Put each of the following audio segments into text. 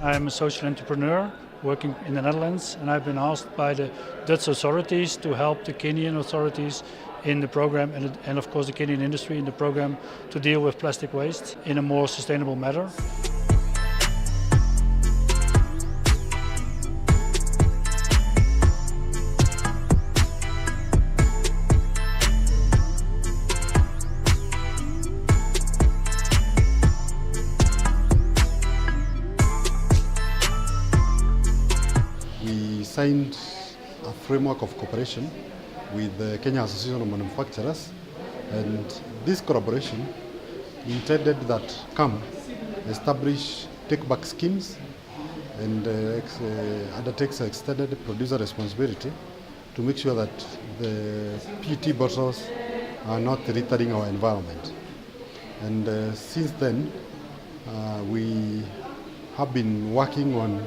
I'm a social entrepreneur working in the Netherlands, and I've been asked by the Dutch authorities to help the Kenyan authorities in the program and of course the Kenyan industry in the program to deal with plastic waste in a more sustainable manner. We signed a framework of cooperation with the Kenya Association of Manufacturers, and this collaboration intended that come establish take-back schemes and undertakes extended producer responsibility to make sure that the PET bottles are not littering our environment. And since then, we have been working on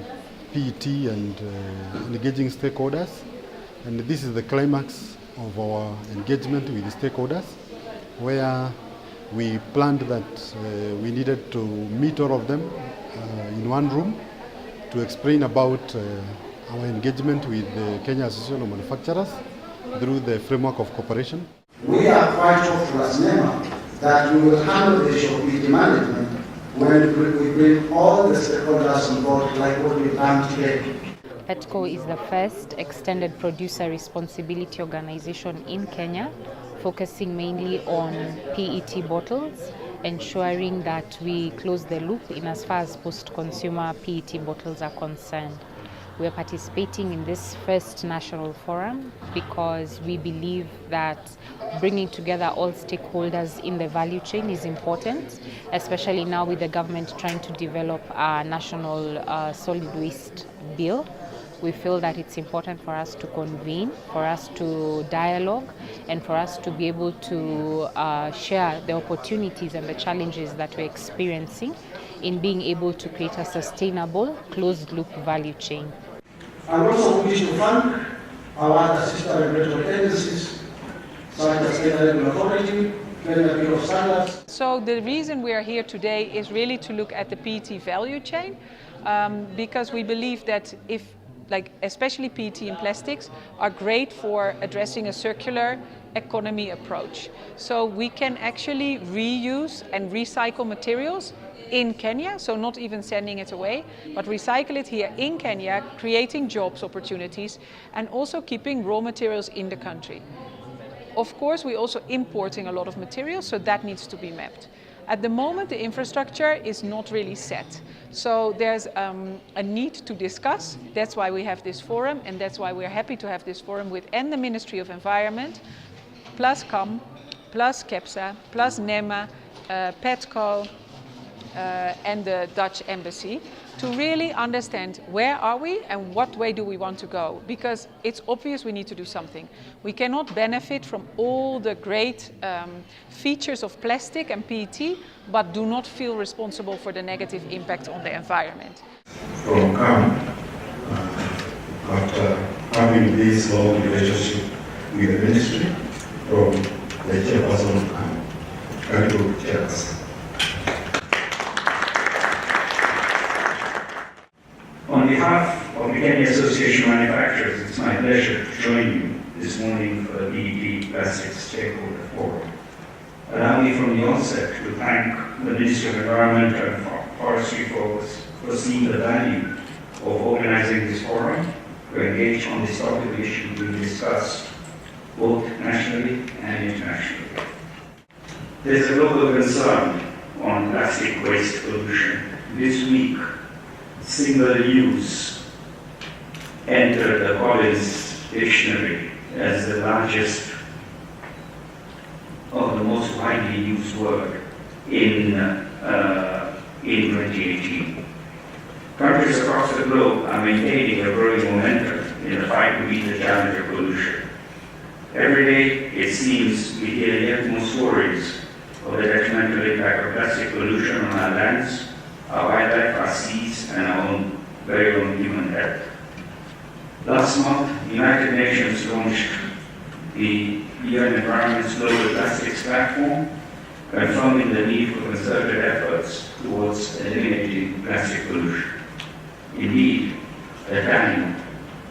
PET and engaging stakeholders, and this is the climax of our engagement with the stakeholders, where we planned that we needed to meet all of them in one room to explain about our engagement with the Kenya Association of Manufacturers through the framework of cooperation. We are quite hopeful as NEMA that we will handle the issue of PET management when we bring all the stakeholders on board, like what we've done today. KICC is the first extended producer responsibility organization in Kenya, focusing mainly on PET bottles, ensuring that we close the loop in as far as post-consumer PET bottles are concerned. We are participating in this first national forum because we believe that bringing together all stakeholders in the value chain is important, especially now with the government trying to develop a national solid waste bill. We feel that it's important for us to convene, for us to dialogue, and for us to be able to share the opportunities and the challenges that we're experiencing in being able to create a sustainable closed-loop value chain. I also wish to thank our other sister regulatory agencies, such as Kenya Regulatory Authority, Kenya Bureau of Standards. So the reason we are here today is really to look at the PET value chain, because we believe that especially PET and plastics are great for addressing a circular economy approach. So we can actually reuse and recycle materials in Kenya, so not even sending it away, but recycle it here in Kenya, creating jobs opportunities and also keeping raw materials in the country. Of course, we're also importing a lot of materials, so that needs to be mapped. At the moment, the infrastructure is not really set. So there's a need to discuss. That's why we have this forum, and that's why we're happy to have this forum with the Ministry of Environment, plus KAM, plus KEPSA, plus NEMA, PETCO, and the Dutch Embassy, to really understand where are we and what way do we want to go. Because it's obvious we need to do something. We cannot benefit from all the great features of plastic and PET, but do not feel responsible for the negative impact on the environment. From KAM, after having this long relationship with the ministry, from the chairperson of KAM, Karibu Chairperson. On behalf of the Kenya Association of Manufacturers, it's my pleasure to join you this morning for the PET Plastics Stakeholder Forum. Allow me from the onset to thank the Ministry of Environment and Forestry for seeing the value of organizing this forum to engage on this topic issue being discussed both nationally and internationally. There is a global concern on plastic waste pollution. This week, single-use entered the Collins Dictionary as the largest of the most widely used word in 2018. Countries across the globe are maintaining a growing momentum in the fight to meet the challenge of pollution. Every day, it seems, we hear yet more stories of the detrimental impact of plastic pollution on our lands, our wildlife, our seas, and our own very own human health. Last month, the United Nations launched the UN Environment's Global Plastics Platform, confirming the need for concerted efforts towards eliminating plastic pollution. Indeed, the time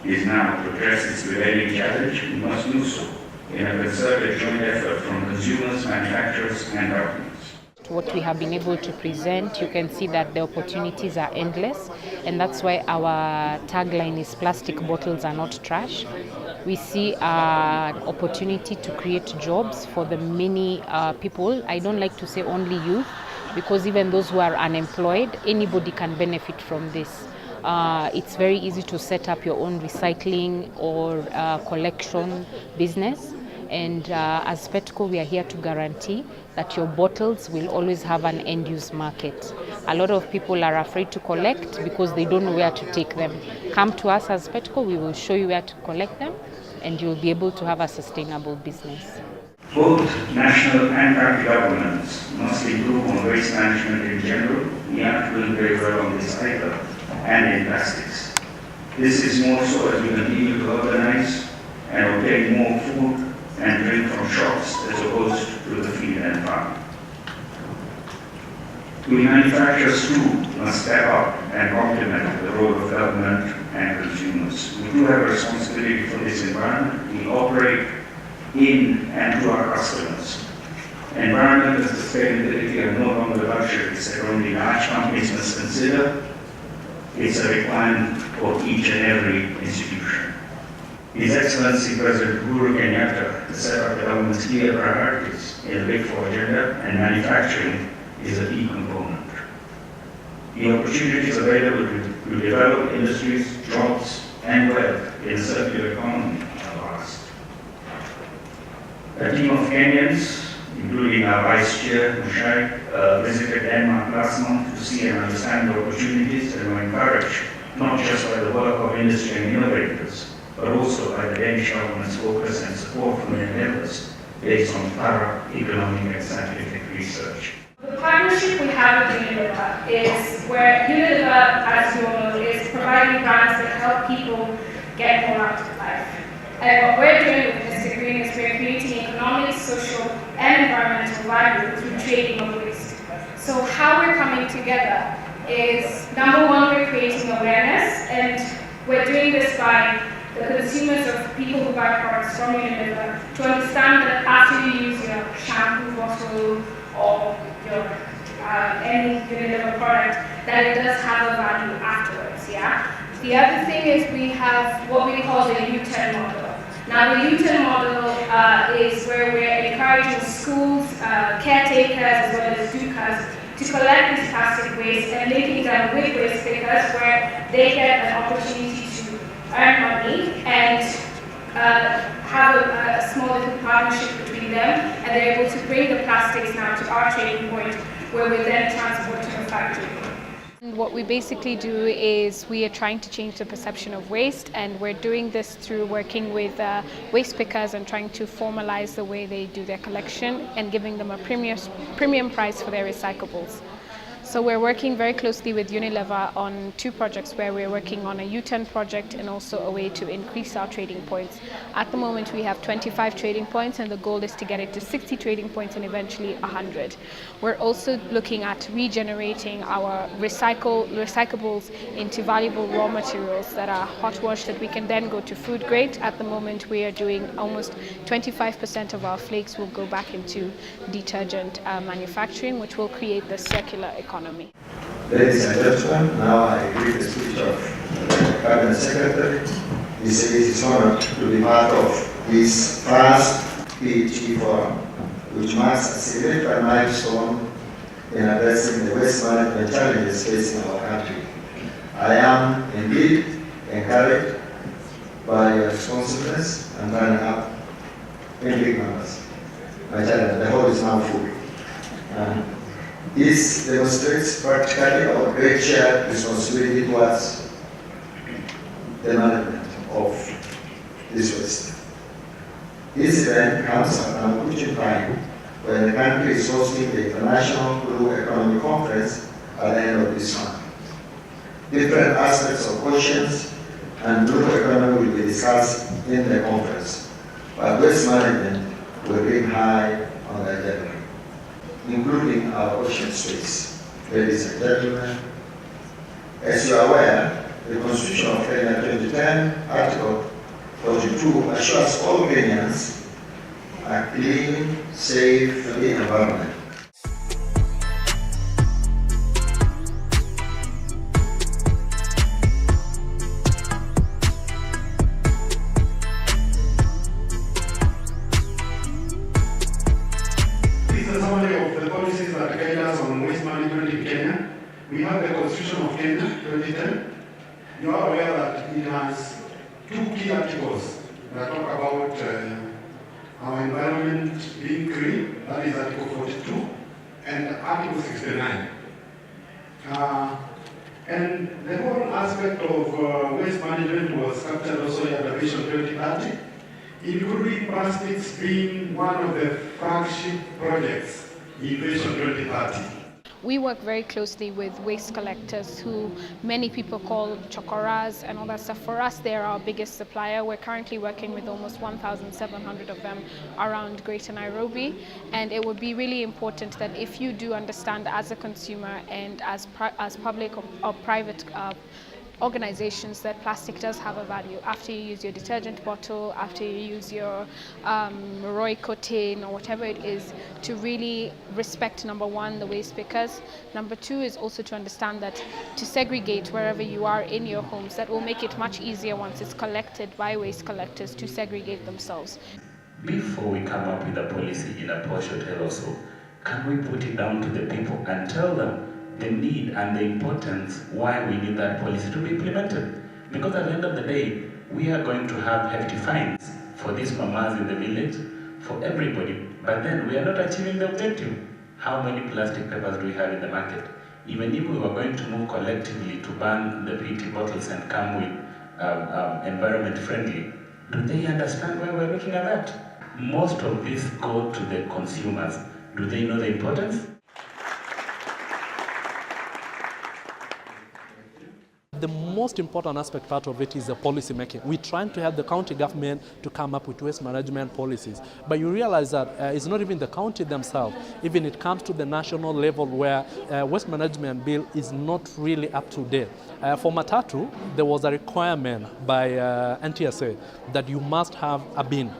is now to address this prevailing challenge. We must do so in a concerted joint effort from consumers, manufacturers, and governments. What we have been able to present, you can see that the opportunities are endless, and that's why our tagline is plastic bottles are not trash. We see an opportunity to create jobs for the many people. I don't like to say only youth, because even those who are unemployed, anybody can benefit from this. It's very easy to set up your own recycling or collection business. And as Petco, we are here to guarantee that your bottles will always have an end-use market. A lot of people are afraid to collect because they don't know where to take them. Come to us as Petco, we will show you where to collect them, and you'll be able to have a sustainable business. Both national and country governments must improve on waste management in general. We aren't doing very well on this either, and in plastics. This is more so as we continue to urbanize and obtain more food and drink from shops as opposed to the field and farm. We manufacturers too must step up and complement the role of government and consumers. We do have a responsibility for this environment. We operate in and to our customers. Environment and sustainability are no longer luxuries that only large companies must consider. It's a requirement for each and every institution. His Excellency President Uhuru Kenyatta has set up the government's clear priorities in the Big Four agenda, and manufacturing is a key component. The opportunities available to develop industries, jobs, and wealth in a circular economy are vast. A team of Kenyans, including our Vice Chair, Mushai, visited Denmark last month to see and understand the opportunities, and were encouraged not just by the work of industry and innovators, but also by the Danish government's focus and support from endeavors based on thorough economic and scientific research. The partnership we have with Unilever is where Unilever, as you all know, is providing grants that help people get more out of life. And what we're doing with this agreement is we're creating economic, social, and environmental value through trading of waste. So how we're coming together is, number one, we're creating awareness, and we're doing this by the consumers of people who buy products from Unilever to understand that after you use your shampoo bottle or your any Unilever product, that it does have a value afterwards. Yeah. The other thing is we have what we call the U10 model. Now the U10 model is where we're encouraging schools, caretakers as well as Dukas to collect this plastic waste and linking them with waste pickers where they get an opportunity to earn money and have a small little partnership between them, and they're able to bring the plastics now to our trading point where we then transport to the factory. What we basically do is we are trying to change the perception of waste, and we're doing this through working with waste pickers and trying to formalize the way they do their collection and giving them a premium price for their recyclables. So we're working very closely with Unilever on two projects where we're working on a U10 project and also a way to increase our trading points. At the moment we have 25 trading points, and the goal is to get it to 60 trading points and eventually 100. We're also looking at regenerating our recyclables into valuable raw materials that are hot washed that we can then go to food grade. At the moment we are doing almost 25% of our flakes will go back into detergent manufacturing, which will create the circular economy. Ladies and gentlemen, now I read the speech of the Cabinet Secretary. He says it is honored to be part of this first PET forum, which marks a significant milestone in addressing the waste management challenges facing our country. I am indeed encouraged by your responsiveness and turning up in big numbers. My challenge, the hall is now full. This demonstrates practically our great shared responsibility towards the management of this waste. This event comes at an opportune time when the country is hosting the International Blue Economy Conference at the end of this month. Different aspects of oceans and blue economy will be discussed in the conference, but waste management will be high on the agenda, including our ocean space. Ladies and gentlemen, as you are aware, The Constitution of Kenya 2010, Article 42, assures all Kenyans a clean, safe, free environment. This is a summary of the policies that guide us on waste management in Kenya. We have the Constitution of Kenya 2010. You are aware that it has two key articles that talk about our environment being clean, that is Article 42, and Article 69. And the whole aspect of waste management was captured also in the Vision 2030, including plastics being one of the flagship projects in Vision 2030. We work very closely with waste collectors who many people call chokoras and all that stuff. For us, they're our biggest supplier. We're currently working with almost 1,700 of them around Greater Nairobi. And it would be really important that if you do understand as a consumer and as public or private organizations that plastic does have a value. After you use your detergent bottle, after you use your Royco tin or whatever it is, to really respect, number one, the waste pickers. Number two is also to understand that to segregate wherever you are in your homes, that will make it much easier once it's collected by waste collectors to segregate themselves. Before we come up with a policy in a posh hotel also, can we put it down to the people and tell them the need and the importance why we need that policy to be implemented? Because at the end of the day, we are going to have hefty fines for these mamas in the village, for everybody, but then we are not achieving the objective. How many plastic papers do we have in the market? Even if we were going to move collectively to ban the PET bottles and come with environment friendly, do they understand why we're looking at that? Most of these go to the consumers. Do they know the importance? The most important aspect part of it is the policy making. We're trying to help the county government to come up with waste management policies. But you realize that it's not even the county themselves. Even it comes to the national level where waste management bill is not really up to date. For Matatu, there was a requirement by NTSA that you must have a bin,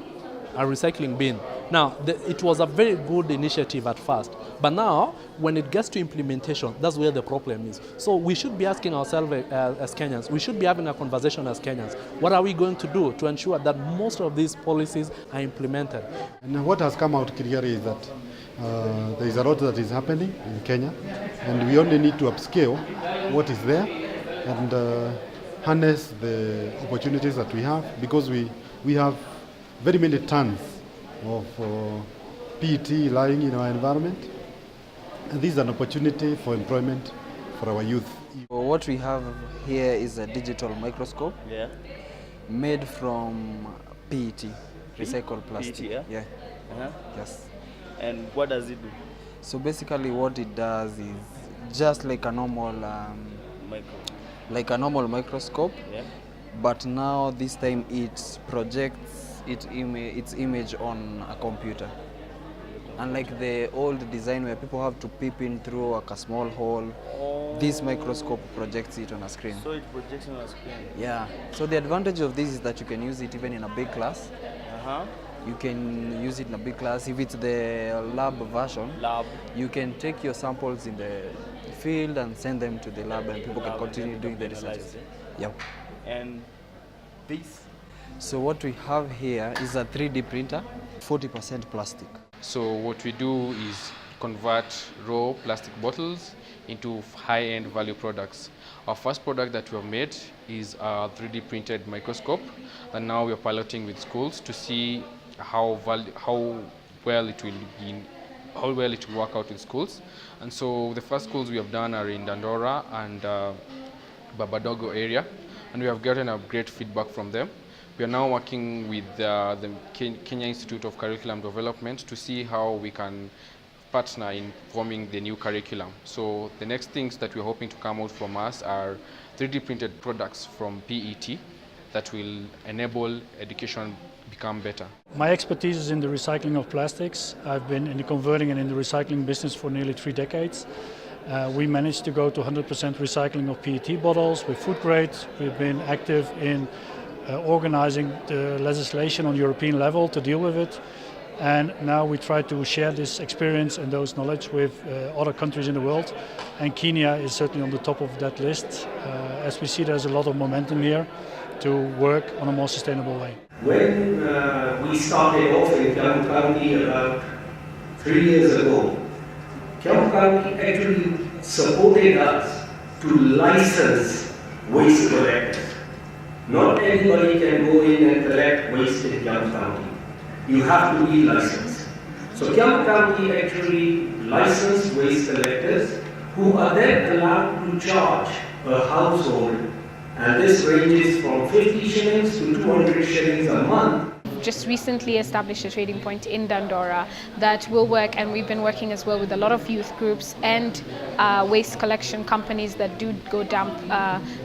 a recycling bin. Now, it was a very good initiative at first, but now, when it gets to implementation, that's where the problem is. So we should be asking ourselves as Kenyans, we should be having a conversation as Kenyans. What are we going to do to ensure that most of these policies are implemented? And what has come out clearly is that there is a lot that is happening in Kenya, and we only need to upscale what is there and harness the opportunities that we have, because we have very many tons of PET lying in our environment, and this is an opportunity for employment for our youth. What we have here is a digital microscope made from PET, recycled plastic. PET, yeah? Yes. And what does it do? So basically what it does is just like a normal microscope, but now this time it projects its image on a computer. Unlike the old design where people have to peep in through a small hole, this microscope projects it on a screen. So it projects on a screen? Yeah. So the advantage of this is that you can use it even in a big class. You can use it in a big class. If it's the lab version, you can take your samples in the field and send them to the lab, and people can continue doing the research. Yeah. And this? So what we have here is a 3D printer, 40% plastic. So what we do is convert raw plastic bottles into high-end value products. Our first product that we have made is a 3D printed microscope, and now we are piloting with schools to see how well it will work out in schools. And so the first schools we have done are in Dandora and Babadogo area, and we have gotten a great feedback from them. We are now working with the Kenya Institute of Curriculum Development to see how we can partner in forming the new curriculum. So the next things that we're hoping to come out from us are 3D printed products from PET that will enable education become better. My expertise is in the recycling of plastics. I've been in the converting and in the recycling business for nearly 3 decades. We managed to go to 100% recycling of PET bottles with food grade. We've been active in organizing the legislation on European level to deal with it. And now we try to share this experience and those knowledge with other countries in the world. And Kenya is certainly on the top of that list, as we see there's a lot of momentum here to work on a more sustainable way. When we started off in Kiambu County about 3 years ago, Kiambu County actually supported us to license waste collectors. Not anybody can go in and collect waste in Kiambu County. You have to be licensed. So Kiambu County actually licensed waste collectors who are then allowed to charge a household, and this ranges from 50 shillings to 200 shillings a month. Just recently established a trading point in Dandora that will work, and we've been working as well with a lot of youth groups and waste collection companies that do go dump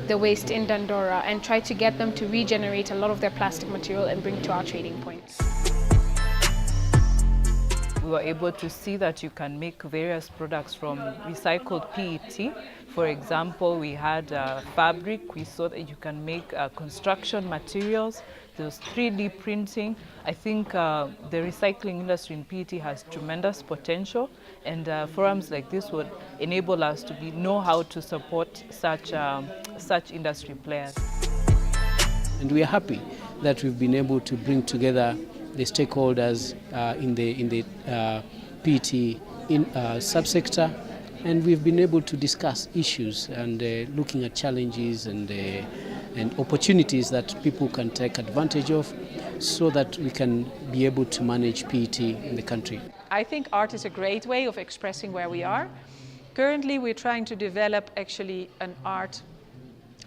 the waste in Dandora and try to get them to regenerate a lot of their plastic material and bring to our trading points. We were able to see that you can make various products from recycled PET. For example, we had fabric. We saw that you can make construction materials. There was 3D printing. I think the recycling industry in PET has tremendous potential, and forums like this would enable us to know how to support such industry players. And we are happy that we've been able to bring together the stakeholders in the PET subsector, and we've been able to discuss issues and looking at challenges and opportunities that people can take advantage of so that we can be able to manage PET in the country. I think art is a great way of expressing where we are. Currently we're trying to develop actually an art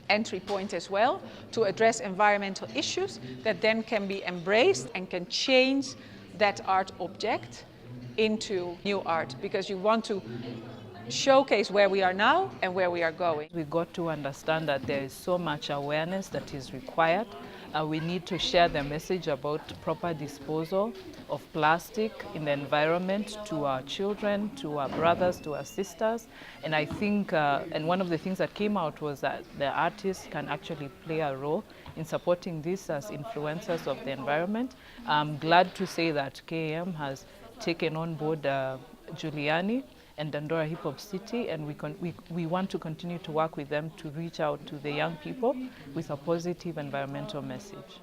entry point as well to address environmental issues that then can be embraced and can change that art object into new art, because you want to showcase where we are now and where we are going. We got to understand that there is so much awareness that is required. We need to share the message about proper disposal of plastic in the environment to our children, to our brothers, to our sisters. And I think, and one of the things that came out was that the artists can actually play a role in supporting this as influencers of the environment. I'm glad to say that KAM has taken on board Giuliani and Dandora Hip Hop City, and we want to continue to work with them to reach out to the young people with a positive environmental message.